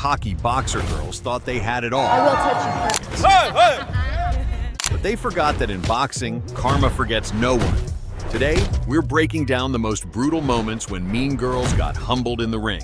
cocky boxer girls thought they had it all. I will touch you first. But they forgot that in boxing, karma forgets no one. Today, we're breaking down the most brutal moments when mean girls got humbled in the ring.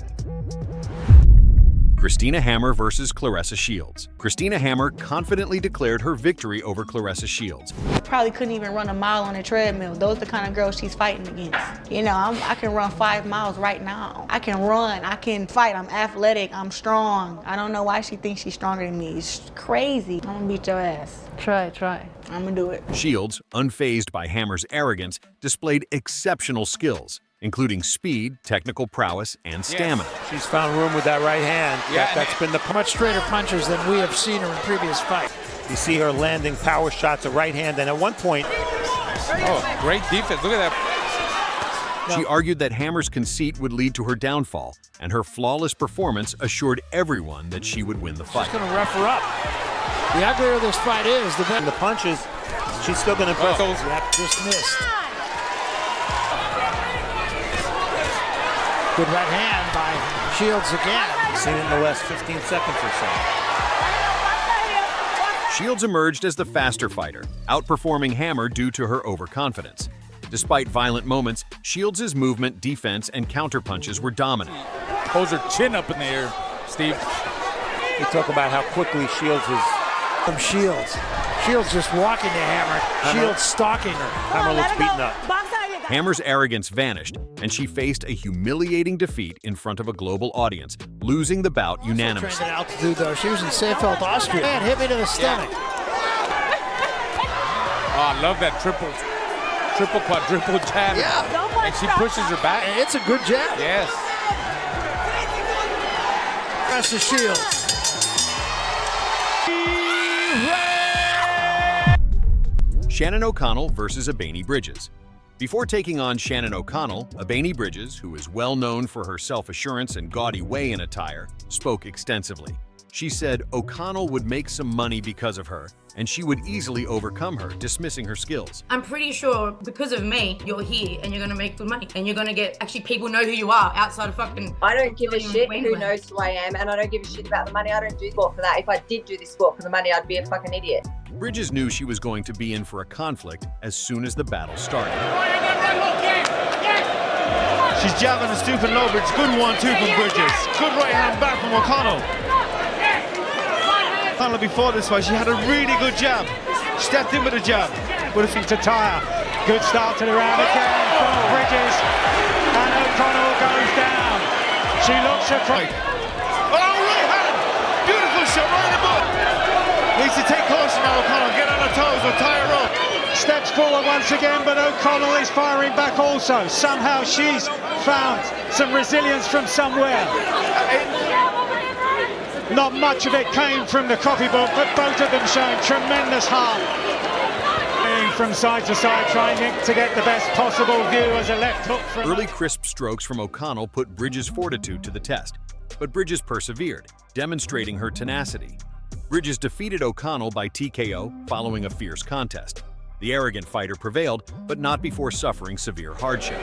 Christina Hammer versus Claressa Shields. Christina Hammer confidently declared her victory over Claressa Shields. Probably couldn't even run a mile on a treadmill. Those are the kind of girls she's fighting against. You know, I can run 5 miles right now. I can run, I can fight, I'm athletic, I'm strong. I don't know why she thinks she's stronger than me. It's crazy. I'm gonna beat your ass. Try. I'm gonna do it. Shields, unfazed by Hammer's arrogance, displayed exceptional skills, including speed, technical prowess, and stamina. Yes. She's found room with that right hand. Yeah, that's been the much straighter punches than we have seen her in previous fights. You see her landing power shots, a right hand, and at one point... Oh, great defense. Look at that. She argued that Hammer's conceit would lead to her downfall, and her flawless performance assured everyone that she would win the fight. She's going to rough her up. The uglier this fight is, the better. The punches, she's still going to impress. Just missed. Good right hand by Shields again. Seen it in the last 15 seconds or so. Shields emerged as the faster fighter, outperforming Hammer due to her overconfidence. Despite violent moments, Shields' movement, defense, and counterpunches were dominant. Holds her chin up in the air, Steve. We talk about how quickly Shields is... From Shields. Shields just walking to Hammer. Shields stalking her. Hammer looks beaten up. Hammer's arrogance vanished, and she faced a humiliating defeat in front of a global audience, losing the bout unanimously. Trained at altitude, though. She was in Seefeld, Austria. Man, hit me to the stomach. Oh, I love that triple, quadruple jab. Yeah. And she pushes her back. And it's a good jab. Yes. Press the Shields. Shannon O'Connell versus Abaney Bridges. Before taking on Shannon O'Connell, Abaney Bridges, who is well known for her self-assurance and gaudy weigh-in attire, spoke extensively. She said O'Connell would make some money because of her, and she would easily overcome her, dismissing her skills. I'm pretty sure because of me, you're here and you're gonna make good money. And you're gonna get, actually people know who you are outside of fucking... I don't give a shit who knows who I am, and I don't give a shit about the money. I don't do sport for that. If I did do this sport for the money, I'd be a fucking idiot. Bridges knew she was going to be in for a conflict as soon as the battle started. She's jabbing and stooping low, but it's good 1-2 from Bridges. Good right hand back from O'Connell. O'Connell before this fight, she had a really good jab. Stepped in with a jab. With a thing to tire. Good start to the round again from Bridges. And O'Connell goes down. She looks at right. Oh, right hand! Beautiful shot right in the butt. Needs to take caution now, O'Connell. Get on her toes or tie her up. Steps forward once again, but O'Connell is firing back also. Somehow she's found some resilience from somewhere. Not much of it came from the copybook, but both of them showing tremendous heart. From side to side, trying to get the best possible view as a left hook from... Early crisp strokes from O'Connell put Bridges' fortitude to the test, but Bridges persevered, demonstrating her tenacity. Bridges defeated O'Connell by TKO following a fierce contest. The arrogant fighter prevailed, but not before suffering severe hardship.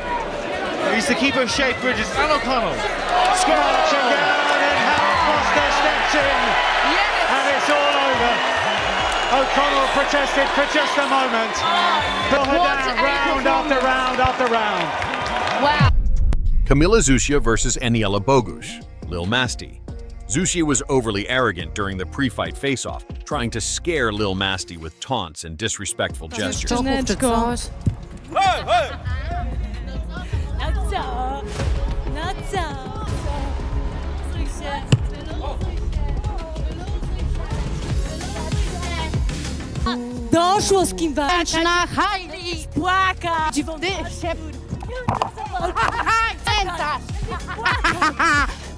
Needs to keep her shape, Bridges and O'Connell. Marching down and Hart Foster steps in. Yes! And it's all over. O'Connell protested for just a moment. Pull her down round after round after round. Wow. Kamila Zusia versus Aniela Bogos, Lil Masti. Zusia was overly arrogant during the pre-fight face-off, trying to scare Lil Masti with taunts and disrespectful gestures. Doszło z kim walczyć. Na hajli płaka.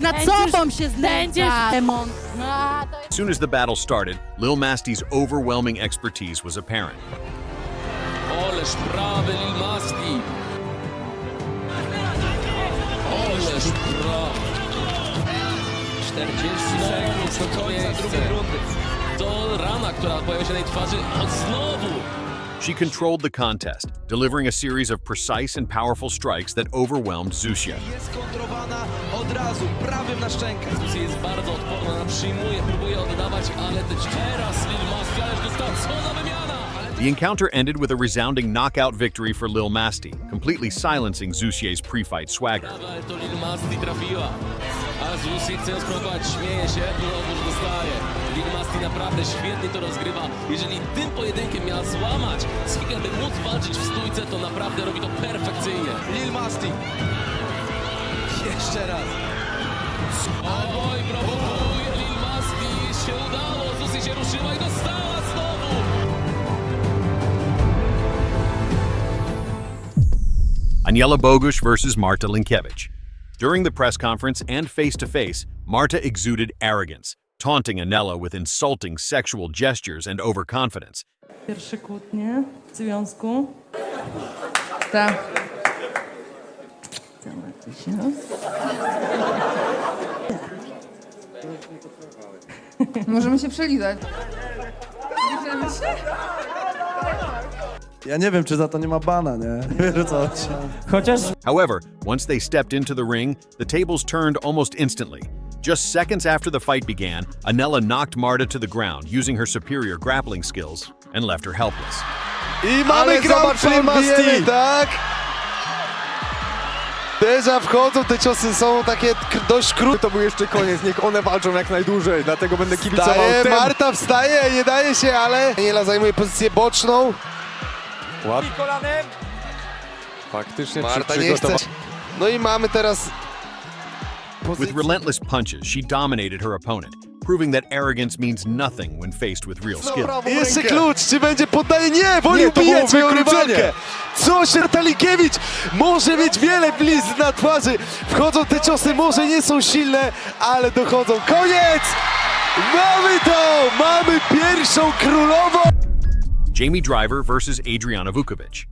Nad sobą się znęcasz. As soon as the battle started, Lil Masti's overwhelming expertise was apparent. Ależ prawy Lil Masti. Ależ prawy. 40 sekund do końca drugiej rundy. To rana, która pojawia się na jej twarzy, a znowu. She controlled the contest, delivering a series of precise and powerful strikes that overwhelmed Zusia. Jest kontrowana od razu prawym na szczękę. Zusia jest bardzo odporna przyjmuje, próbuje oddawać, ale teraz Lil Masti, ależ dostała cudowna wymiana! The encounter ended with a resounding knockout victory for Lil Masti, completely silencing Zusia's pre-fight swagger. To Lil Masti trafiła, a Zusia chce ją spróbować, śmieje się, znowuż dostaje. Lil Masti naprawdę świetnie to rozgrywa. Jeżeli tym pojedynkiem miała złamać Sfigę, by móc walczyć w stójce, to naprawdę robi to perfekcyjnie. Lil Masti. Jeszcze raz. Oj, prowokuje Lil Masti. Się udało, Zusia się ruszyła i dostała znowu. Aniela Bogos versus Marta Linkvich. During the press conference and face-to-face, Marta exuded arrogance, taunting Aniela with insulting sexual gestures and overconfidence. Pierwsze kłótnie w związku. Tak. Możemy się przelizać. Ja nie wiem, czy za to nie ma bana, nie? Wiesz o co chodzi. Chociaż... However, once they stepped into the ring, the tables turned almost instantly. Just seconds after the fight began, Aniela knocked Marta to the ground using her superior grappling skills and left her helpless. I mamy zobaczyli Masti, tak? Déjà wchodzą, te ciosy są takie dość krótkie. To był jeszcze koniec, niech one walczą jak najdłużej, dlatego będę kibicował tym. Marta wstaje, nie daje się, ale Aniela zajmuje pozycję boczną. Ładnie. Faktycznie Marta nie chce. No i mamy teraz... With relentless punches, she dominated her opponent, proving that arrogance means nothing when faced with real skill. Jeszcze klucz, czy będzie poddaje? Nie, woli ubijać swoją rywalkę. Co się Linkvich może mieć wiele blizn na twarzy. Wchodzą te ciosy, może nie są silne, ale dochodzą. Koniec! Mamy to! Mamy pierwszą królową! Jamie Driver versus Adriana Vukovich.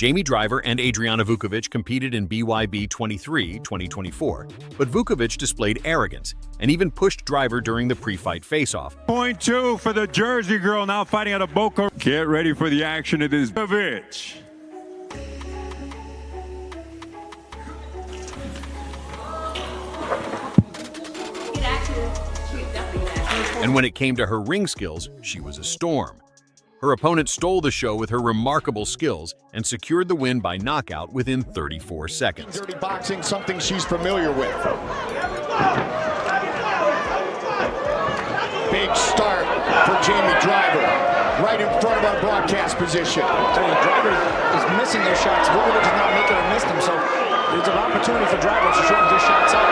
Jamie Driver and Adriana Vukovich competed in BYB 23 2024, but Vukovich displayed arrogance and even pushed Driver during the pre-fight face-off. Point two for the Jersey girl now fighting out of Bogos. Get ready for the action. It is Vukovich. And when it came to her ring skills, she was a storm. Her opponent stole the show with her remarkable skills and secured the win by knockout within 34 seconds. Dirty boxing, something she's familiar with. Big start for Jamie Driver, right in front of our broadcast position. Driver is missing those shots. Vukovich is not making her miss them, so there's an opportunity for Driver to shorten those shots up.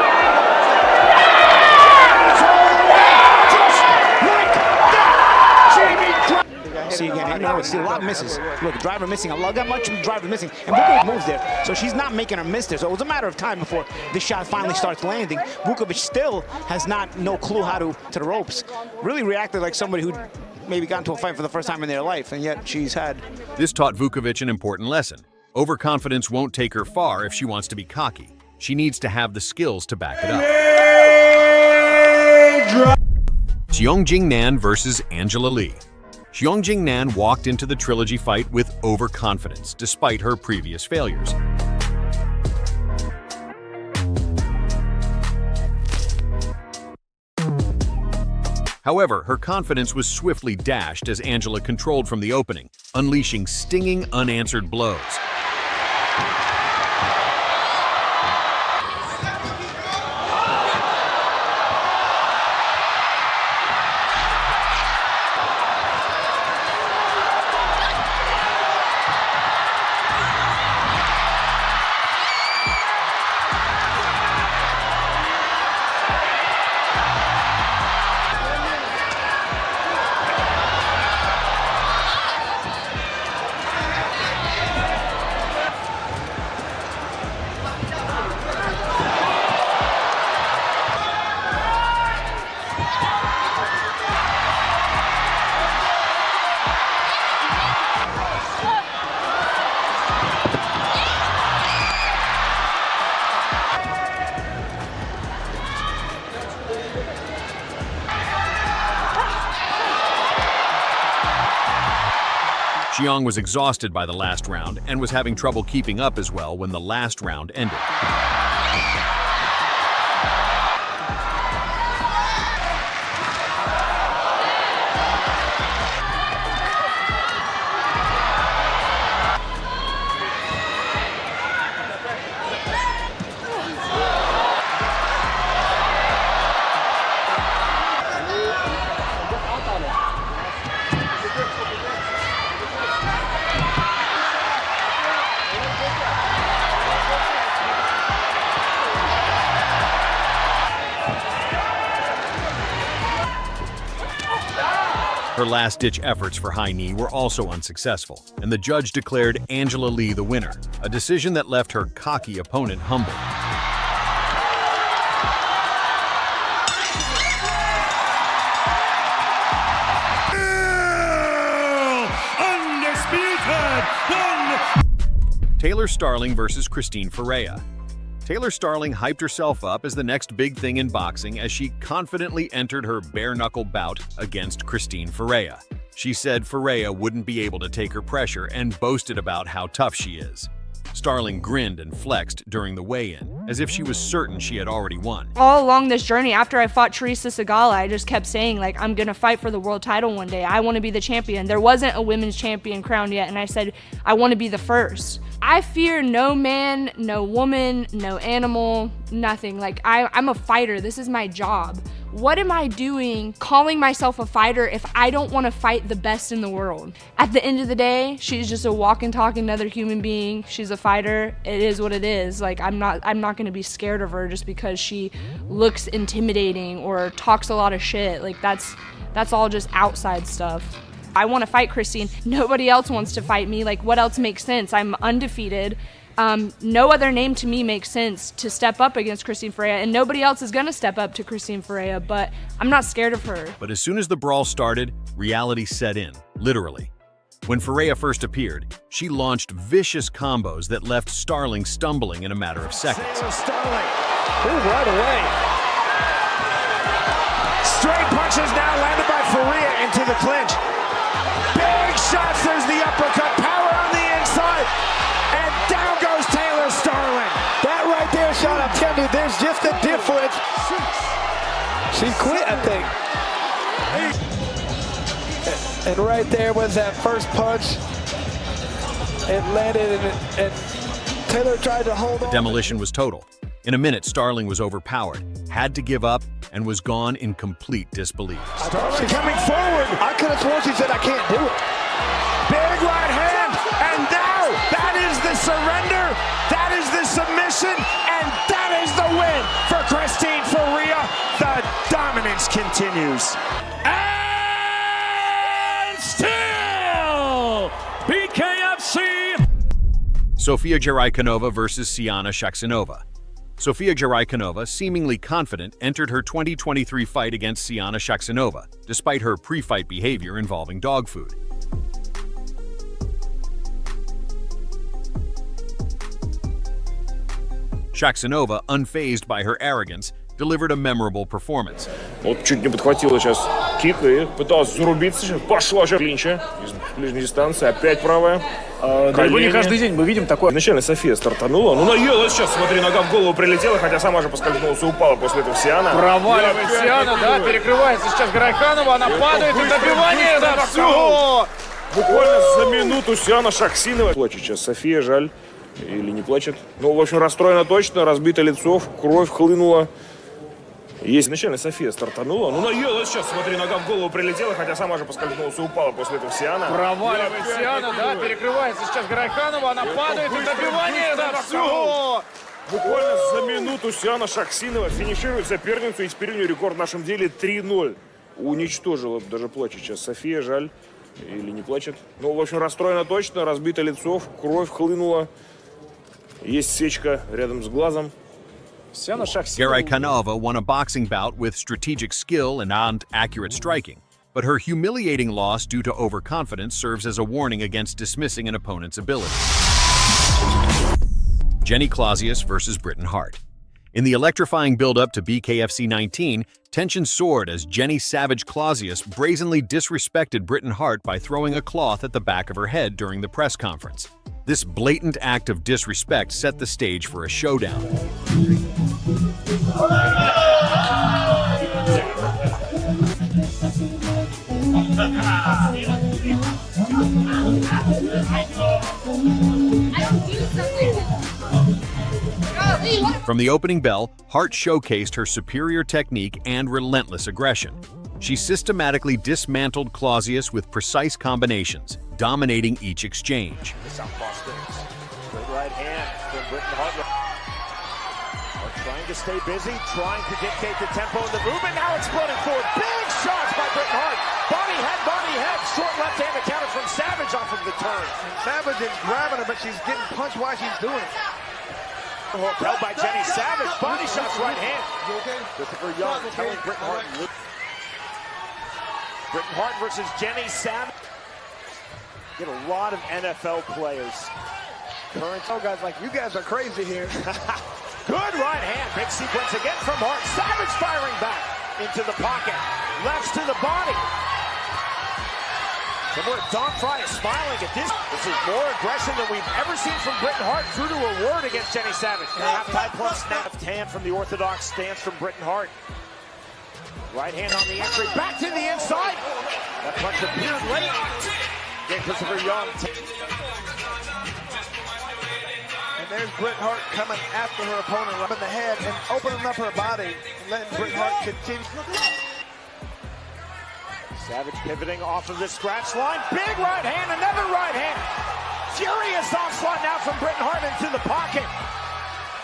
See again, see a lot of misses. Look, Driver missing, got much Driver missing, and Vukovich moves there, so she's not making her miss there. So it was a matter of time before this shot finally starts landing. Vukovich still has no clue how to the ropes. Really reacted like somebody who maybe got into a fight for the first time in their life, and yet she's had. This taught Vukovich an important lesson. Overconfidence won't take her far if she wants to be cocky. She needs to have the skills to back it up. Jing Nan versus Angela Lee. Jing Nan walked into the trilogy fight with overconfidence, despite her previous failures. However, her confidence was swiftly dashed as Angela controlled from the opening, unleashing stinging, unanswered blows. Jiang was exhausted by the last round and was having trouble keeping up as well when the last round ended. Her last-ditch efforts for high knee were also unsuccessful, and the judge declared Angela Lee the winner, a decision that left her cocky opponent humbled. Taylor Starling versus Christine Ferea. Taylor Starling hyped herself up as the next big thing in boxing as she confidently entered her bare-knuckle bout against Christine Ferea. She said Ferea wouldn't be able to take her pressure and boasted about how tough she is. Starling grinned and flexed during the weigh-in, as if she was certain she had already won. All along this journey, after I fought Teresa Segala, I just kept saying, like, I'm gonna fight for the world title one day. I want to be the champion. There wasn't a women's champion crowned yet, and I said, I want to be the first. I fear no man, no woman, no animal, nothing. Like, I'm a fighter. This is my job. What am I doing calling myself a fighter if I don't want to fight the best in the world? At the end of the day, she's just a walking, talking another human being. She's a fighter. It is what it is. Like, I'm not going to be scared of her just because she looks intimidating or talks a lot of shit. Like, that's all just outside stuff. I want to fight Christine. Nobody else wants to fight me. Like, what else makes sense? I'm undefeated. No other name to me makes sense to step up against Christine Ferea, and nobody else is going to step up to Christine Ferea, but I'm not scared of her. But as soon as the brawl started, reality set in, literally. When Ferea first appeared, she launched vicious combos that left Starling stumbling in a matter of seconds. Starling, right away. Straight punches now landed by Ferea into the clinch. Big shots, there's the uppercut, power on the inside. And down goes Taylor Starling. That right there, Sean, I'm telling you, there's just a difference. She quit, I think. And right there was that first punch. It landed, and Taylor tried to hold on. The demolition was total. In a minute, Starling was overpowered, had to give up, and was gone in complete disbelief. Starling coming forward. I could have sworn she said, I can't do it. Big right hand, and now that is the surrender, that is the submission, and that is the win for Christine Ferea. The dominance continues. And still, BKFC. Sofia Jerai versus Siana Shakanova. Sofia Jerai, seemingly confident, entered her 2023 fight against Siana Shakanova, despite her pre-fight behavior involving dog food. Shakanova, unfazed by her arrogance, delivered a memorable performance. Вот чуть не подхватила сейчас кик и пыталась зарубиться. Пошла сейчас клинча из ближней дистанции. Опять правая. Вы не каждый день мы видим такое. Вначале София стартанула. Ну, наелась сейчас. Смотри, нога в голову прилетела, хотя сама же поскользнулась и упала после этого Сиана. Проваливает Сиана, да, перекрывается сейчас Грайханова. Она падает, и добивание, да, все. Буквально за минуту Сиана Шахсинова. Плачет сейчас София, жаль. Или не плачет. Ну, в общем, расстроена точно, разбито лицо, кровь хлынула. Есть изначально София стартанула. Ну, наелась сейчас. Смотри, нога в голову прилетела, хотя сама же поскользнулась и упала после этого Сиана. Проваливает Сиана, да, перекрывается сейчас Грайханова. Она падает, и добивание, да, все. Буквально за минуту Сиана Шахсинова финиширует соперницу, и теперь у нее рекорд в нашем деле 3-0. Уничтожила, даже плачет сейчас София, жаль. Или не плачет. Ну, в общем, расстроена точно, разбито лицо, кровь хлынула. Есть сечка рядом с глазом. Shakanova won a boxing bout with strategic skill and accurate striking, but her humiliating loss due to overconfidence serves as a warning against dismissing an opponent's ability. Clausius versus Britain Hart. In the electrifying build-up to BKFC 19, tension soared as Jenny Savage Clausius brazenly disrespected Britain Hart by throwing a cloth at the back of her head during the press conference. This blatant act of disrespect set the stage for a showdown. From the opening bell, Hart showcased her superior technique and relentless aggression. She systematically dismantled Clausius with precise combinations, dominating each exchange. Good right hand from Britain Hart. Trying to stay busy, trying to dictate the tempo and the movement. Now exploding forward. Big shots by Britain Hart. Body is grabbing her, but she's getting punched while she's doing it. Held by Jenny Savage. Body shots right hand. Christopher Young telling Britton Hart. Britton Hart versus Jenny Savage. Get a lot of NFL players. Current guys like, you guys are crazy here. Good right hand. Big sequence again from Hart. Savage firing back into the pocket. Lefts to the body. Somewhere Don Fry is smiling at this. This is more aggression than we've ever seen from Britton Hart. True to her word against Jenny Savage. Half-time plunge snap. Left hand from the orthodox stance from Britton Hart. Right hand on the entry. Back to the inside. That punch appeared late. Again, Christopher Young. And there's Britton Hart coming after her opponent, rubbing the head and opening up her body, and letting Britton Hart continue. Savage pivoting off of the scratch line. Big right hand, another right hand. Furious onslaught now from Britton Hart into the pocket.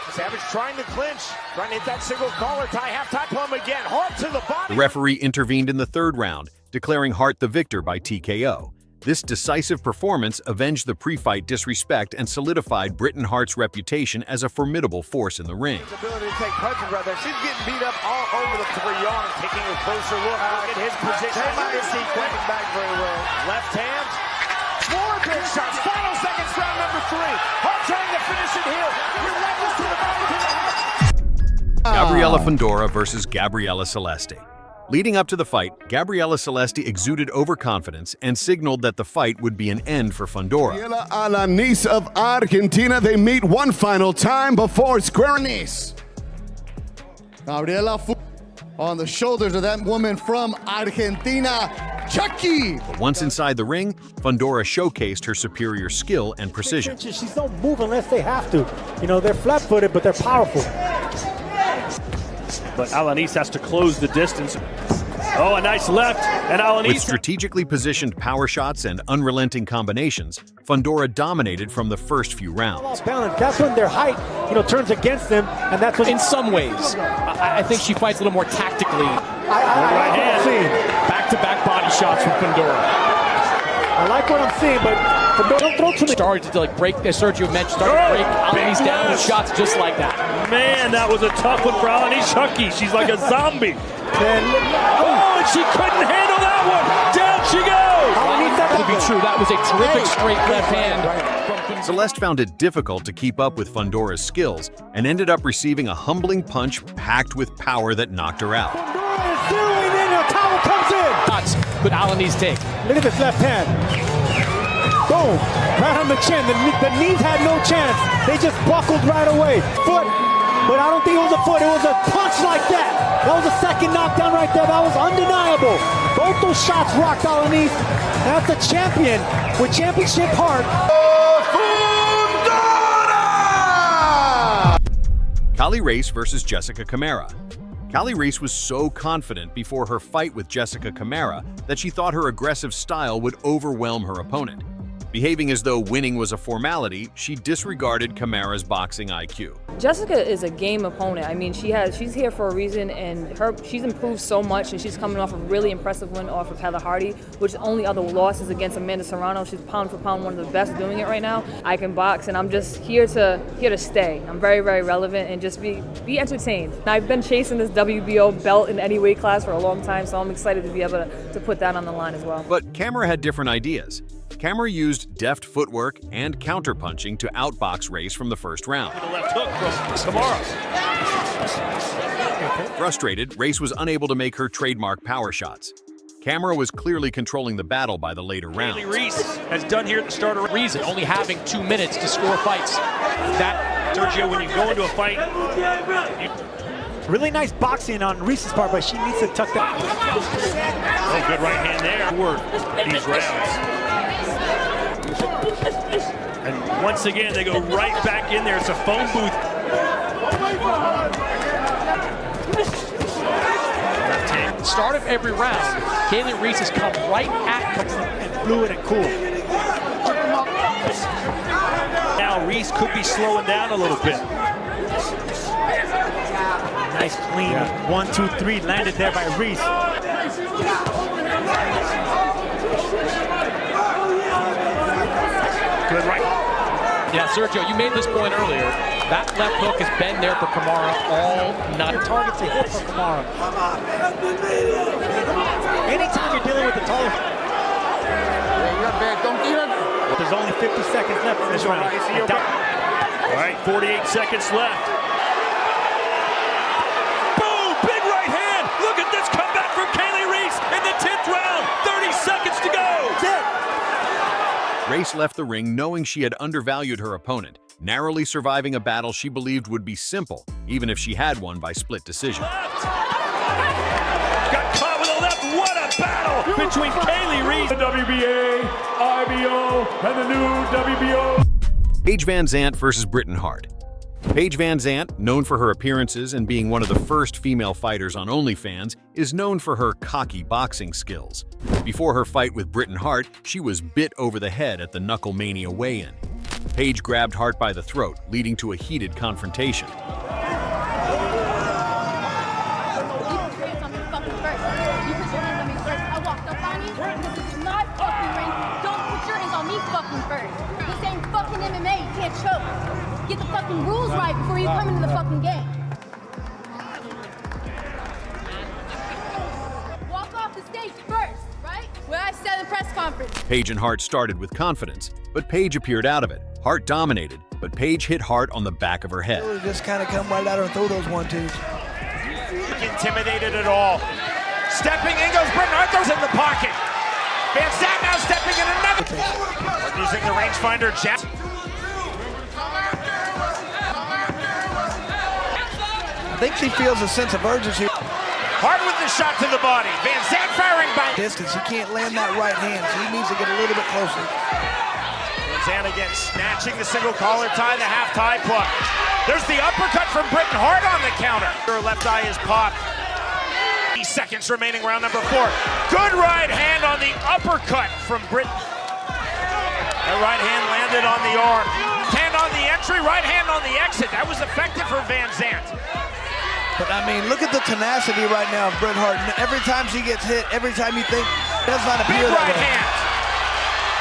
Savage trying to clinch, trying to hit that single collar tie, half-time plumb again. Hart to the body. The referee intervened in the third round, declaring Hart the victor by TKO. This decisive performance avenged the pre-fight disrespect and solidified Britton Hart's reputation as a formidable force in the ring. His ability to take punches right there. She's getting beat up all over the Christopher Young taking a closer look at his position. This sequence back very well. Left hand. More big shots. Final seconds, round number 3. Hart trying to finish it here. Relentless to the body to the heart. Gabriella Fondora versus Gabriella Celeste. Leading up to the fight, Gabriella Celeste exuded overconfidence and signaled that the fight would be an end for Fondora. Gabriella Alanis of Argentina, they meet one final time before squaring knees. Gabriella on the shoulders of that woman from Argentina, Chucky. But once inside the ring, Fondora showcased her superior skill and precision. She's don't move unless they have to. You know, they're flat-footed, but they're powerful. But Alanis has to close the distance. Oh, a nice left, and Alanis... With strategically positioned power shots and unrelenting combinations, Fondora dominated from the first few rounds. That's when their height, turns against them, and that's what... In some ways, I think she fights a little more tactically. Right hand. Back-to-back body shots from Fondora. I like what I'm seeing, but don't throw too many. Started to break, as Sergio mentioned, started to break Alanis down with shots just like that. Man, that was a tough one for Alanis. Chucky, she's like a zombie. And she couldn't handle that one. Down she goes. That could be true. That was a terrific straight left hand. Celeste found it difficult to keep up with Fondora's skills and ended up receiving a humbling punch packed with power that knocked her out. Fondora is zeroing in, her towel comes in. Shots could Alanis take. Look at this left hand. Boom, right on the chin. The knees had no chance. They just buckled right away. Foot, but I don't think it was a foot. It was a punch like that. That was a second knockdown right there. That was undeniable. Both those shots rocked Alanis. That's a champion with championship heart. Reece versus Jessica Chimera. Reece was so confident before her fight with Jessica Chimera that she thought her aggressive style would overwhelm her opponent. Behaving as though winning was a formality, she disregarded Chimera's boxing IQ. Jessica is a game opponent. I mean, she's here for a reason, and she's improved so much, and she's coming off a really impressive win off of Heather Hardy, which only other loss is against Amanda Serrano. She's pound for pound one of the best doing it right now. I can box, and I'm just here to stay. I'm very, very relevant and just be entertained. I've been chasing this WBO belt in any weight class for a long time, so I'm excited to be able to put that on the line as well. But Chimera had different ideas. Chimera used deft footwork and counterpunching to outbox Reece from the first round. The left hook from Chimera. Frustrated, Reece was unable to make her trademark power shots. Chimera was clearly controlling the battle by the later rounds. Reece has done here at the start of reason, only having 2 minutes to score fights. That, Sergio, when you go into a fight, really nice boxing on Reece's part, but she needs to tuck that. Oh, good right hand there for these rounds. And once again, they go right back in there. It's a phone booth. Start of every round, Kaylee Reece has come right at and fluid and cool. Now Reece could be slowing down a little bit. Nice clean 1, 2, 3 landed there by Reece. Good right. Yeah, Sergio, you made this point earlier. That left hook has been there for Chimera all night. Target's a hit for Chimera. Anytime you're dealing with the taller... There's only 50 seconds left in this round. All right, 48 seconds left. Boom! Big right hand! Look at this comeback from Kaylee Reece in the 10th round. 30 seconds to go. Reece left the ring knowing she had undervalued her opponent, narrowly surviving a battle she believed would be simple, even if she had won by split decision. Got caught with a left. What a battle between Kaylee Reece, the WBA, IBO, and the new WBO. Paige Vanzant versus Hart. Paige Vanzant, known for her appearances and being one of the first female fighters on OnlyFans, is known for her cocky boxing skills. Before her fight with Hart, she was bit over the head at the Knucklemania weigh-in. Paige grabbed Hart by the throat, leading to a heated confrontation. Get the fucking rules right before you come into the fucking game. Walk off the stage first, right? What I said in the press conference. Paige and Hart started with confidence, but Paige appeared out of it. Hart dominated, but Paige hit Hart on the back of her head. Just kind of come right out and throw those 1-2s. Intimidated at all. Stepping in goes Hart, throws in the pocket. Vanzant now stepping in another. Using the rangefinder jab. I think she feels a sense of urgency. Hart with the shot to the body. Vanzant firing by distance. He can't land that right hand, so he needs to get a little bit closer. Vanzant again snatching the single collar tie, the half tie pluck. There's the uppercut from Hart on the counter. Her left eye is popped. 8 seconds remaining, round number 4. Good right hand on the uppercut from That right hand landed on the arm. Hand on the entry, right hand on the exit. That was effective for Vanzant. But I mean, look at the tenacity right now of Hart. Every time she gets hit, every time you think, does not appear big that right way. hand.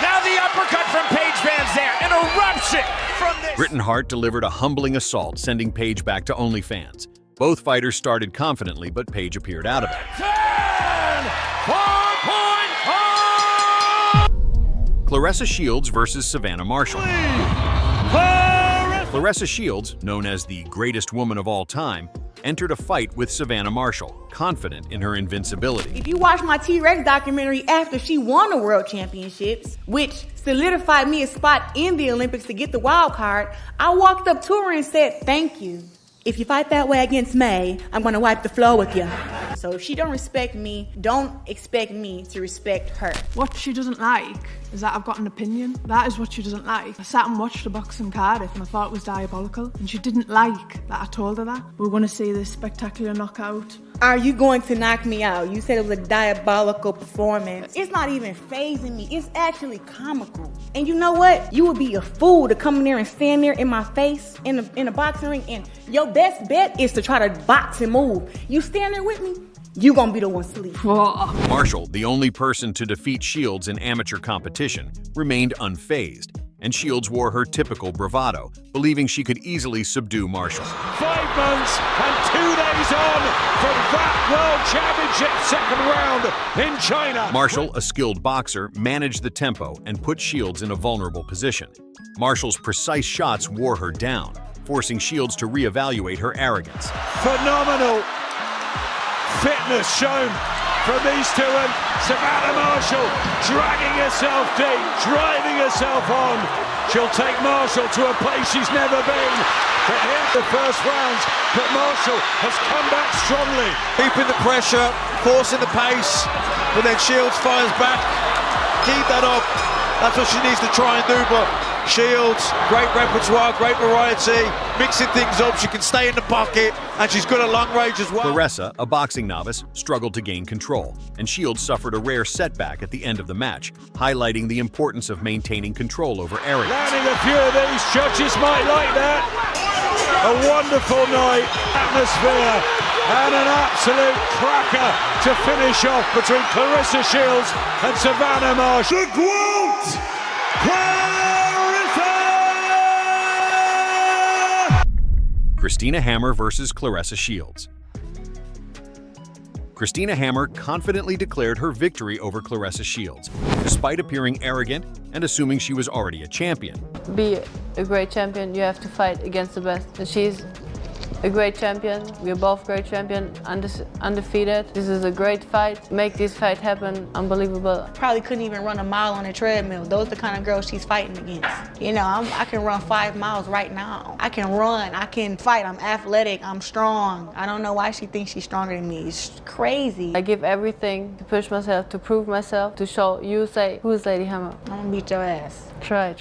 Now the uppercut from Paige Vanzant. An eruption from this. Hart delivered a humbling assault, sending Paige back to OnlyFans. Both fighters started confidently, but Paige appeared out of it. 4-point. Claressa Shields versus Savannah Marshall. Claressa Shields, known as the greatest woman of all time, entered a fight with Savannah Marshall, confident in her invincibility. If you watch my T-Rex documentary after she won the World Championships, which solidified me a spot in the Olympics to get the wild card, I walked up to her and said, "Thank you. If you fight that way against May, I'm gonna wipe the floor with you." So if she don't respect me, don't expect me to respect her. What she doesn't like is that I've got an opinion. That is what she doesn't like. I sat and watched the box in Cardiff and I thought it was diabolical. And she didn't like that I told her that. We're gonna see this spectacular knockout. Are you going to knock me out? You said it was a diabolical performance. It's not even fazing me. It's actually comical. And you know what? You would be a fool to come in there and stand there in my face in a boxing ring, and your best bet is to try to box and move. You stand there with me, you gonna be the one sleep. Marshall, the only person to defeat Shields in amateur competition, remained unfazed, and Shields wore her typical bravado, believing she could easily subdue Marshall. 5 months and 2 days on from that World Championship second round in China. Marshall, a skilled boxer, managed the tempo and put Shields in a vulnerable position. Marshall's precise shots wore her down, forcing Shields to reevaluate her arrogance. Phenomenal fitness shown from these two, and Savannah Marshall dragging herself deep, driving herself on. She'll take Marshall to a place she's never been. But here's the first round, but Marshall has come back strongly. Keeping the pressure, forcing the pace, but then Shields fires back. Keep that up. That's what she needs to try and do, but Shields, great repertoire, great variety, mixing things up. She can stay in the pocket, and she's good at long range as well. Claressa, a boxing novice, struggled to gain control, and Shields suffered a rare setback at the end of the match, highlighting the importance of maintaining control over arrogance. Landing a few of these, judges might like that. A wonderful night, atmosphere, and an absolute cracker to finish off between Claressa Shields and Savannah Marshall. The GWOAT! Christina Hammer versus Claressa Shields. Christina Hammer confidently declared her victory over Claressa Shields, despite appearing arrogant and assuming she was already a champion. Be a great champion, you have to fight against the best. And she's a great champion. We're both great champion, undefeated. This is a great fight. Make this fight happen. Unbelievable. Probably couldn't even run a mile on a treadmill. Those are the kind of girls she's fighting against. You know, I can run 5 miles right now. I can run, I can fight. I'm athletic, I'm strong. I don't know why she thinks she's stronger than me. It's crazy. I give everything to push myself, to prove myself, to show you, say, who's Lady Hammer? I'm gonna beat your ass. Try.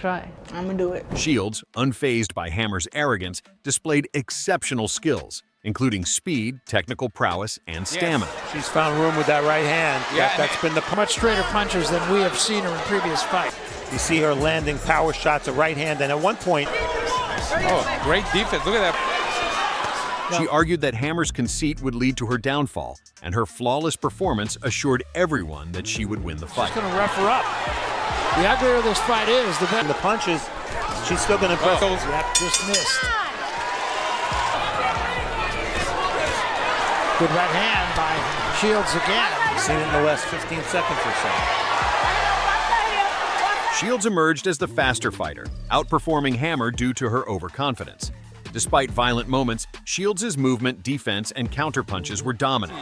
I'm gonna do it. Shields, unfazed by Hammer's arrogance, displayed exceptional skills, including speed, technical prowess, and stamina. She's found room with that right hand. Yeah, that's been the much straighter punches than we have seen her in previous fights. You see her landing power shots at right hand, and at one point, oh, great defense. Look at that. She argued that Hammer's conceit would lead to her downfall, and her flawless performance assured everyone that she would win the fight. She's gonna rough her up. The uglier this fight is, the better. The punches, she's still gonna press. Yep, just missed. Good right hand by Shields again. Seen it in the last 15 seconds or so. Shields emerged as the faster fighter, outperforming Hammer due to her overconfidence. Despite violent moments, Shields' movement, defense, and counterpunches were dominant.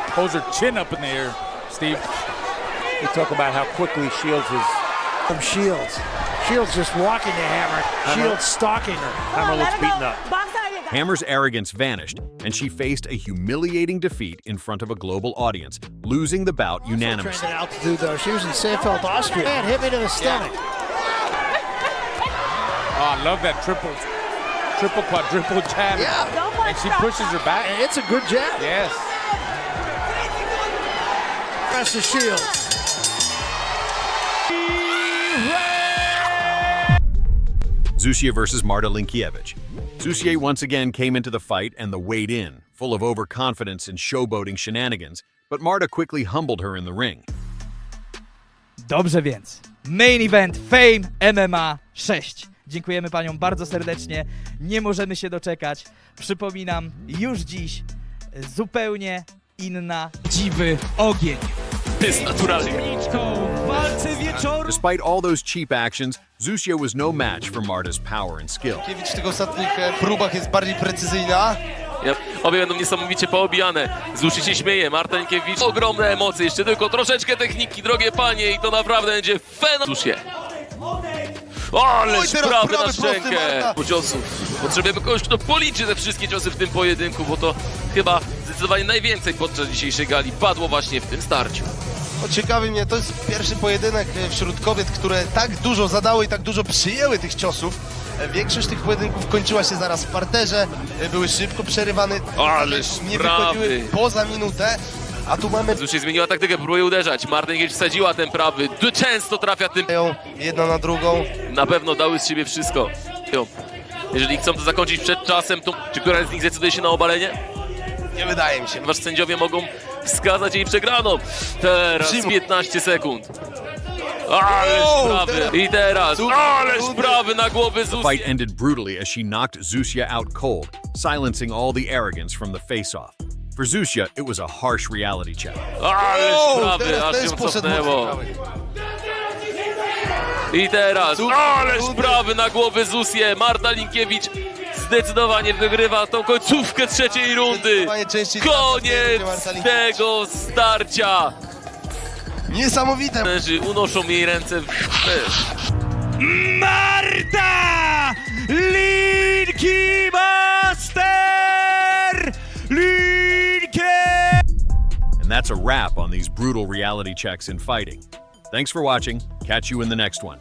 Holds her chin up in the air, Steve. We talk about how quickly Shields is. From Shields. Shields just walking to Hammer. Shields stalking her. Hammer looks beaten up. Hammer's arrogance vanished, and she faced a humiliating defeat in front of a global audience, losing the bout unanimously. Trained at altitude, though. She was in Seefeld, Austria. Man, hit me to the stomach. Oh, I love that triple, quadruple jab. Yeah. And she pushes her back. And it's a good jab. Yes. Press the Shields. Zusia versus Marta Linkvich. Zusia once again came into the fight and the weighed in, full of overconfidence and showboating shenanigans, but Marta quickly humbled her in the ring. Dobrze więc. Main event Fame MMA 6. Dziękujemy paniom bardzo serdecznie. Nie możemy się doczekać. Przypominam, już dziś zupełnie inna dziwy ogień. Jest naturalnie. Despite all those cheap actions, Zusia was no match for Marta's power and skill. Linkvich w tych ostatnich próbach jest bardziej precyzyjna. Obie będą niesamowicie poobijane. Zusia się śmieje, Marta Linkvich. Ogromne emocje, jeszcze tylko troszeczkę techniki, drogie panie, i to naprawdę będzie fenomenalne. Zusie. Ależ prawy na szczękę. Ciosów. Potrzebujemy kogoś, kto policzy te wszystkie ciosy w tym pojedynku, bo to chyba zdecydowanie najwięcej podczas dzisiejszej gali padło właśnie w tym starciu. Ciekawi mnie, to jest pierwszy pojedynek wśród kobiet, które tak dużo zadały i tak dużo przyjęły tych ciosów. Większość tych pojedynków kończyła się zaraz w parterze, były szybko przerywane, nie wychodziły poza minutę. A tu mamy... Zusia zmieniła taktykę, próbuje uderzać. Marta Linkvich wsadziła ten prawy, często trafia tym. Jedna na drugą. Na pewno dały z siebie wszystko. Jeżeli chcą to zakończyć przed czasem, to czy któraś z nich zdecyduje się na obalenie? Nie wydaje mi się. Ponieważ sędziowie mogą wskazać jej przegraną. Teraz 15 sekund. Ależ prawy. I teraz, ależ prawy na głowę Zusi. The fight ended brutally as she knocked Zusia out cold, silencing all the arrogance from the face-off. For Zusia, it was a harsh reality check. Ależ prawy, aż się cofnęło. I teraz, ależ prawy na głowę Zusię. Marta Linkvich zdecydowanie wygrywa tą końcówkę trzeciej rundy. Koniec tego starcia. Niesamowite. Unoszą jej ręce w Marta Linkvich! And that's a wrap on these brutal reality checks in fighting. Thanks for watching. Catch you in the next one.